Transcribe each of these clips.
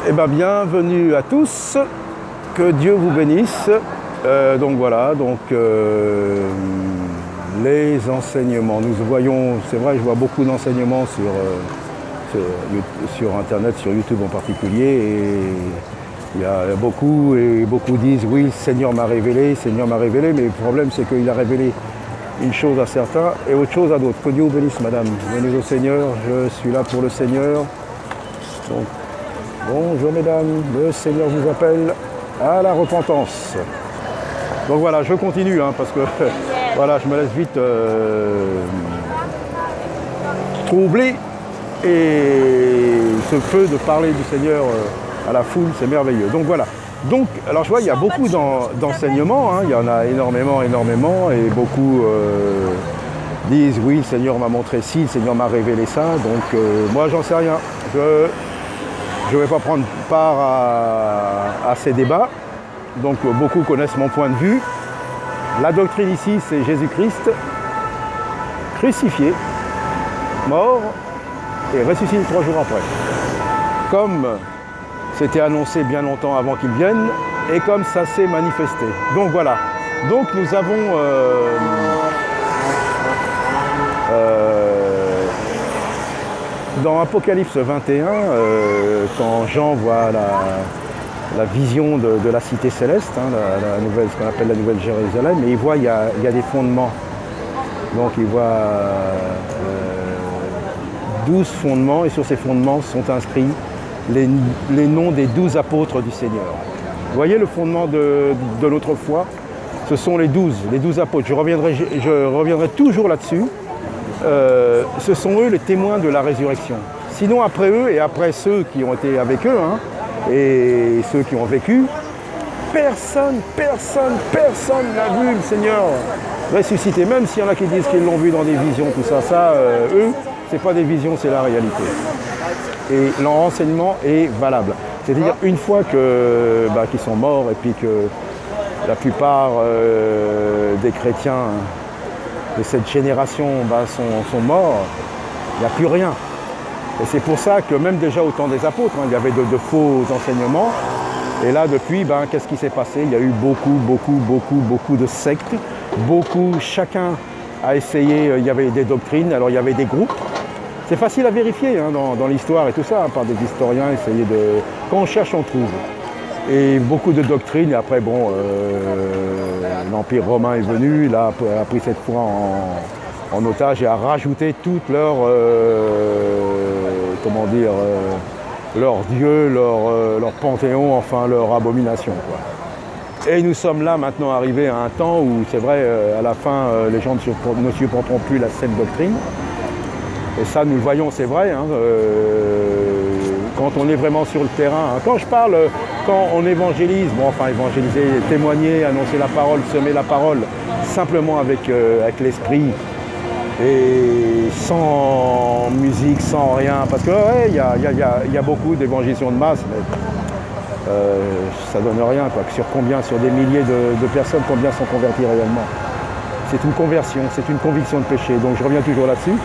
Eh bien, bienvenue à tous, que Dieu vous bénisse. Donc voilà, les enseignements. Nous voyons, c'est vrai, je vois beaucoup d'enseignements sur Internet, sur YouTube en particulier, et il y a beaucoup disent oui, le Seigneur m'a révélé, mais le problème c'est qu'il a révélé une chose à certains et autre chose à d'autres. Que Dieu vous bénisse, madame. Venez au Seigneur, je suis là pour le Seigneur. Donc, bonjour mesdames, le Seigneur vous appelle à la repentance. Donc voilà, je continue parce que voilà, je me laisse vite troubler, et ce feu de parler du Seigneur à la foule, c'est merveilleux. Donc voilà. Donc, alors je vois, il y a beaucoup d'enseignements, il y en a énormément, et beaucoup disent oui, le Seigneur m'a montré ci, le Seigneur m'a révélé ça, donc moi j'en sais rien. Je ne vais pas prendre part à ces débats, donc beaucoup connaissent mon point de vue. La doctrine ici, c'est Jésus-Christ crucifié, mort et ressuscité 3 jours après. Comme c'était annoncé bien longtemps avant qu'il vienne, et comme ça s'est manifesté. Donc voilà. Donc nous avons dans Apocalypse 21, quand Jean voit la vision de la cité céleste, la nouvelle, ce qu'on appelle la Nouvelle Jérusalem, et il voit il y a des fondements. Donc il voit 12 fondements, et sur ces fondements sont inscrits les noms des 12 apôtres du Seigneur. Vous voyez le fondement de notre foi, ce sont les 12 apôtres. Je reviendrai toujours là-dessus. Ce sont eux les témoins de la résurrection. Sinon après eux et après ceux qui ont été avec eux, et ceux qui ont vécu, personne n'a vu le Seigneur ressuscité. Même s'il y en a qui disent qu'ils l'ont vu dans des visions, tout ça, eux, c'est pas des visions, c'est la réalité. Et leur enseignement est valable. C'est-à-dire une fois qu'ils sont morts, et puis que la plupart des chrétiens de cette génération sont morts, il n'y a plus rien. Et c'est pour ça que même déjà au temps des apôtres, il y avait de faux enseignements. Et là depuis, qu'est-ce qui s'est passé? Il y a eu beaucoup de sectes. Chacun a essayé, il y avait des doctrines, alors il y avait des groupes. C'est facile à vérifier dans l'histoire et tout ça, par des historiens, quand on cherche, on trouve. Et beaucoup de doctrines, et après, l'Empire romain est venu, il a pris cette foi en otage et a rajouté toutes leurs dieux, leur panthéon, enfin leur abomination, quoi. Et nous sommes là maintenant arrivés à un temps où, c'est vrai, à la fin, les gens ne supporteront plus la saine doctrine. Et ça, nous le voyons, c'est vrai, quand on est vraiment sur le terrain. Quand je parle, quand on évangélise, évangéliser, témoigner, annoncer la parole, semer la parole, simplement avec l'esprit, et sans musique, sans rien. Parce que il y a beaucoup d'évangélisation de masse, mais ça donne rien, quoi. Sur des milliers de personnes, combien sont convertis réellement? C'est une conversion, c'est une conviction de péché. Donc je reviens toujours là-dessus.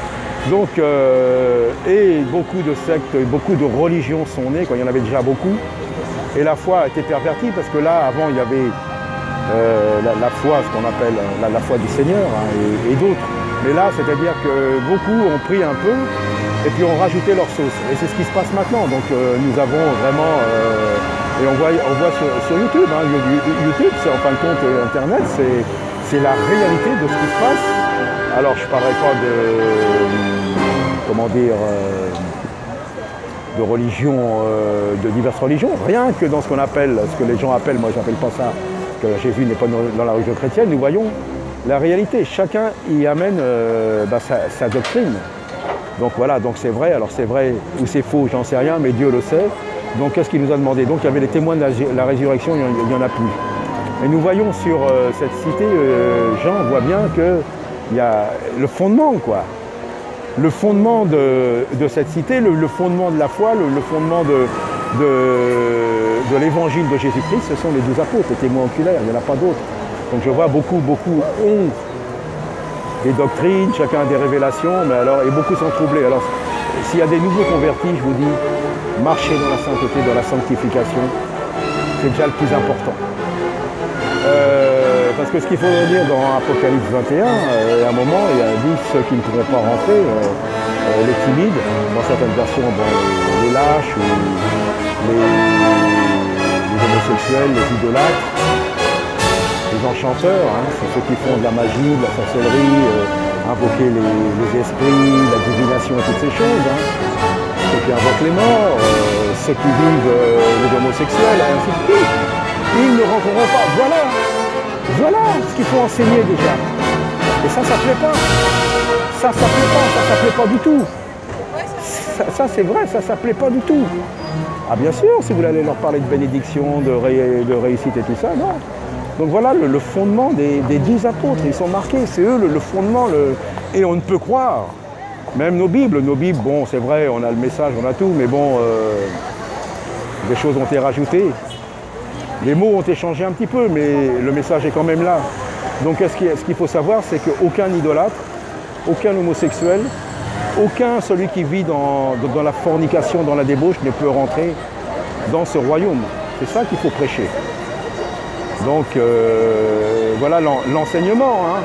Donc, et beaucoup de sectes, beaucoup de religions sont nées, il y en avait déjà beaucoup, et la foi a été pervertie, parce que là, avant, il y avait la foi, ce qu'on appelle la foi du Seigneur, et d'autres. Mais là, c'est-à-dire que beaucoup ont pris un peu, et puis ont rajouté leur sauce. Et c'est ce qui se passe maintenant. Donc, nous avons vraiment, et on voit sur YouTube, YouTube, c'est en fin de compte Internet, c'est la réalité de ce qui se passe. Alors je ne parlerai pas de religion, de diverses religions, rien que dans ce qu'on appelle, ce que les gens appellent, moi j'appelle pas ça, que Jésus n'est pas dans la religion chrétienne, nous voyons la réalité. Chacun y amène sa doctrine. Donc voilà, donc c'est vrai, alors c'est vrai ou c'est faux, j'en sais rien, mais Dieu le sait. Donc qu'est-ce qu'il nous a demandé? Donc il y avait les témoins de la résurrection, il n'y en a plus. Et nous voyons sur cette cité, Jean voit bien que il y a le fondement, quoi. Le fondement de cette cité, le fondement de la foi, le fondement de l'évangile de Jésus-Christ, ce sont les 12 apôtres, les témoins oculaires, il n'y en a pas d'autres. Donc je vois beaucoup ont des doctrines, chacun a des révélations, mais alors, et beaucoup sont troublés. Alors, s'il y a des nouveaux convertis, je vous dis, marchez dans la sainteté, dans la sanctification, c'est déjà le plus important. Parce que ce qu'il faut dire dans Apocalypse 21, à un moment, il a dit ceux qui ne pourront pas rentrer, les timides, dans certaines versions, bon, les lâches, ou les homosexuels, les idolâtres, les enchanteurs, hein, c'est ceux qui font de la magie, de la sorcellerie, invoquer les esprits, la divination et toutes ces choses. Hein. Ceux qui invoquent les morts, ceux qui vivent les homosexuels, et ainsi de suite. Ils ne rentreront pas. Voilà ce qu'il faut enseigner déjà. Et ça plaît pas. Ça plaît pas du tout. Ça c'est vrai, ça plaît pas du tout. Ah bien sûr, si vous allez leur parler de bénédiction, de réussite et tout ça, non. Donc voilà le fondement des 10 apôtres, ils sont marqués, c'est eux le fondement, et on ne peut croire. Même nos Bibles, bon c'est vrai, on a le message, on a tout, mais bon, des choses ont été rajoutées. Les mots ont été changés un petit peu, mais le message est quand même là. Donc ce qu'il faut savoir, c'est qu'aucun idolâtre, aucun homosexuel, aucun celui qui vit dans la fornication, dans la débauche, ne peut rentrer dans ce royaume. C'est ça qu'il faut prêcher. Donc voilà l'enseignement. Hein.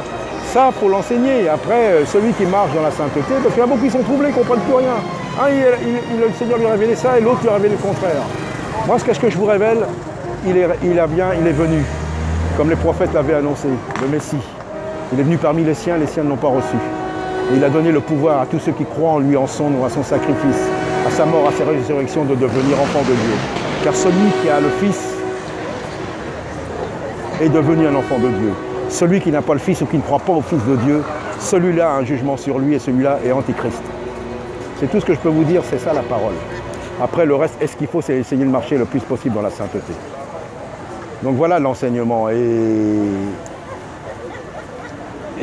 Ça, il faut l'enseigner. Après, celui qui marche dans la sainteté, parce qu'il y en a beaucoup qui sont troublés, qui ne comprennent plus rien. Le Seigneur lui a révélé ça et l'autre lui a révélé le contraire. Moi, ce que je vous révèle, il est venu, comme les prophètes l'avaient annoncé, le Messie. Il est venu parmi les siens ne l'ont pas reçu. Et il a donné le pouvoir à tous ceux qui croient en lui, en son nom, à son sacrifice, à sa mort, à sa résurrection, de devenir enfant de Dieu. Car celui qui a le Fils est devenu un enfant de Dieu. Celui qui n'a pas le Fils ou qui ne croit pas au Fils de Dieu, celui-là a un jugement sur lui et celui-là est antichrist. C'est tout ce que je peux vous dire, c'est ça la parole. Après, le reste, ce qu'il faut, c'est essayer de marcher le plus possible dans la sainteté. Donc voilà l'enseignement, et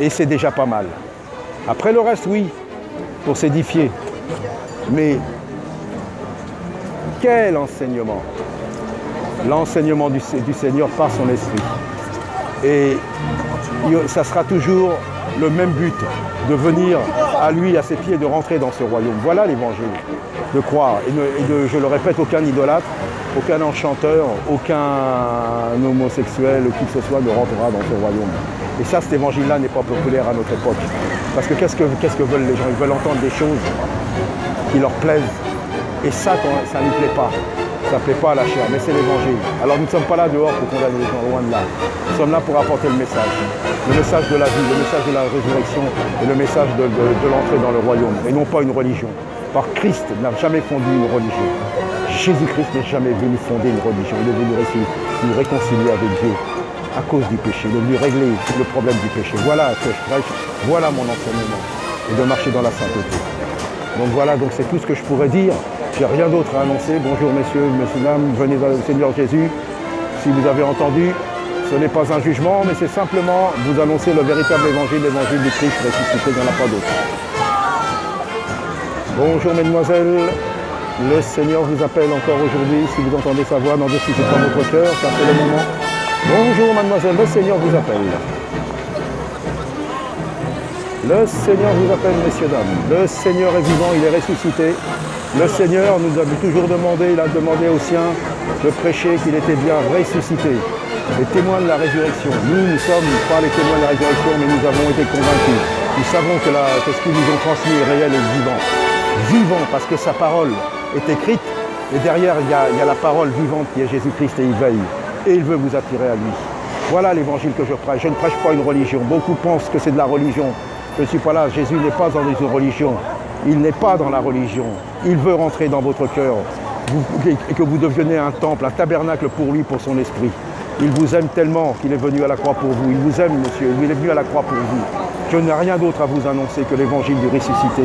c'est déjà pas mal. Après le reste, oui, pour s'édifier. Mais quel enseignement! L'enseignement du Seigneur par son esprit. Et ça sera toujours le même but, de venir à lui, à ses pieds, de rentrer dans ce royaume. Voilà l'évangile, de croire. Et je le répète, aucun idolâtre, aucun enchanteur, aucun homosexuel, qui que ce soit, ne rentrera dans ce royaume. Et ça, cet évangile-là n'est pas populaire à notre époque. Parce que qu'est-ce que veulent les gens? Ils veulent entendre des choses qui leur plaisent. Et ça ne nous plaît pas. Ça ne plaît pas à la chair, mais c'est l'évangile. Alors nous ne sommes pas là dehors pour condamner les gens, loin de là. Nous sommes là pour apporter le message de la vie, le message de la résurrection et le message de l'entrée dans le royaume, et non pas une religion. Par Christ n'a jamais fondé une religion. Jésus-Christ n'est jamais venu fonder une religion. Il est venu nous réconcilier avec Dieu à cause du péché. Il est venu régler le problème du péché. Voilà ce que je prêche, voilà mon enseignement, et de marcher dans la sainteté. Donc voilà, c'est tout ce que je pourrais dire. J'ai rien d'autre à annoncer. Bonjour messieurs, dames, venez dans le Seigneur Jésus. Si vous avez entendu, ce n'est pas un jugement, mais c'est simplement vous annoncer le véritable évangile, l'évangile du Christ ressuscité, il n'y en a pas d'autre. Bonjour mesdemoiselles, le Seigneur vous appelle encore aujourd'hui. Si vous entendez sa voix, n'en décidez pas votre cœur, car c'est le moment. Bonjour mademoiselle, le Seigneur vous appelle. Le Seigneur vous appelle, messieurs, dames. Le Seigneur est vivant, il est ressuscité. Le Seigneur nous a toujours demandé, il a demandé aux siens de prêcher qu'il était bien ressuscité. Les témoins de la résurrection. Nous ne sommes pas les témoins de la résurrection, mais nous avons été convaincus. Nous savons que ce qu'ils nous ont transmis est réel et vivant. Vivant parce que sa parole est écrite, et derrière il y a la parole vivante qui est Jésus-Christ, et il veille. Et il veut vous attirer à lui. Voilà l'évangile que je prêche. Je ne prêche pas une religion. Beaucoup pensent que c'est de la religion. Je ne suis pas là. Jésus n'est pas dans une religion. Il n'est pas dans la religion. Il veut rentrer dans votre cœur et que vous deveniez un temple, un tabernacle pour lui, pour son esprit. Il vous aime tellement qu'il est venu à la croix pour vous. Il vous aime, monsieur. Il est venu à la croix pour vous. Je n'ai rien d'autre à vous annoncer que l'évangile du ressuscité,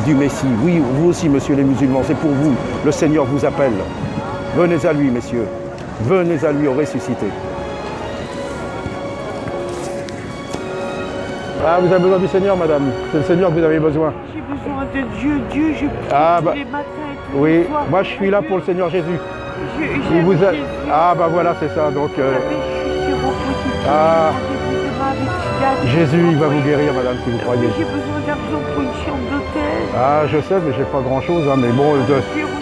du Messie. Oui, vous aussi, monsieur les musulmans, c'est pour vous. Le Seigneur vous appelle. Venez à lui, messieurs. Venez à lui au ressuscité. Ah, vous avez besoin du Seigneur, madame. C'est le Seigneur que vous avez besoin. J'ai besoin de Dieu. Dieu, je prie tous les matins et tous oui, les soirs. moi je suis là pour le Seigneur Jésus. Il vous a... Ah, bah voilà, c'est ça. Donc, je suis sur vos positions. Ah. Rendez-vous demain avec Jésus, il va vous guérir, madame, si vous croyez. J'ai besoin d'argent pour une chambre d'hôtel. Ah, je sais, mais j'ai pas grand-chose, hein, mais bon...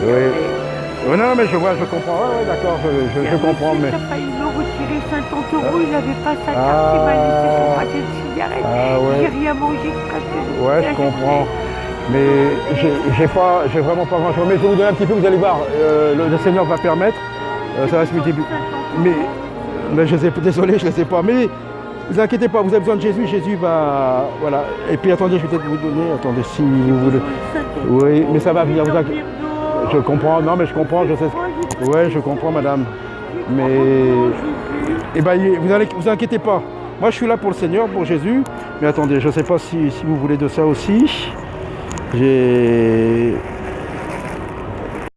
Oui. Non, mais je vois, je comprends. Ouais, d'accord, je comprends, mais... Il a failli me retirer 50 €, il n'avait pas sa carte, il m'a laissé son paquet de cigarettes. Ah, ouais. J'ai rien mangé presque. Ouais, je comprends. Mais j'ai vraiment pas grand-chose. Mais je vais vous donner un petit peu, vous allez voir, le Seigneur va permettre, ça va se multiplier. Mais je sais, désolé, je ne les ai pas. Mais ne vous inquiétez pas, vous avez besoin de Jésus, Jésus va... Voilà. Et puis attendez, je vais peut-être vous donner, attendez, si vous voulez... Oui, mais ça va venir, vous inquiétez. Je comprends, non mais je comprends, je sais... Ouais, je comprends, madame. Mais... Eh ben, vous inquiétez pas. Moi, je suis là pour le Seigneur, pour Jésus. Mais attendez, je ne sais pas si vous voulez de ça aussi. J'ai...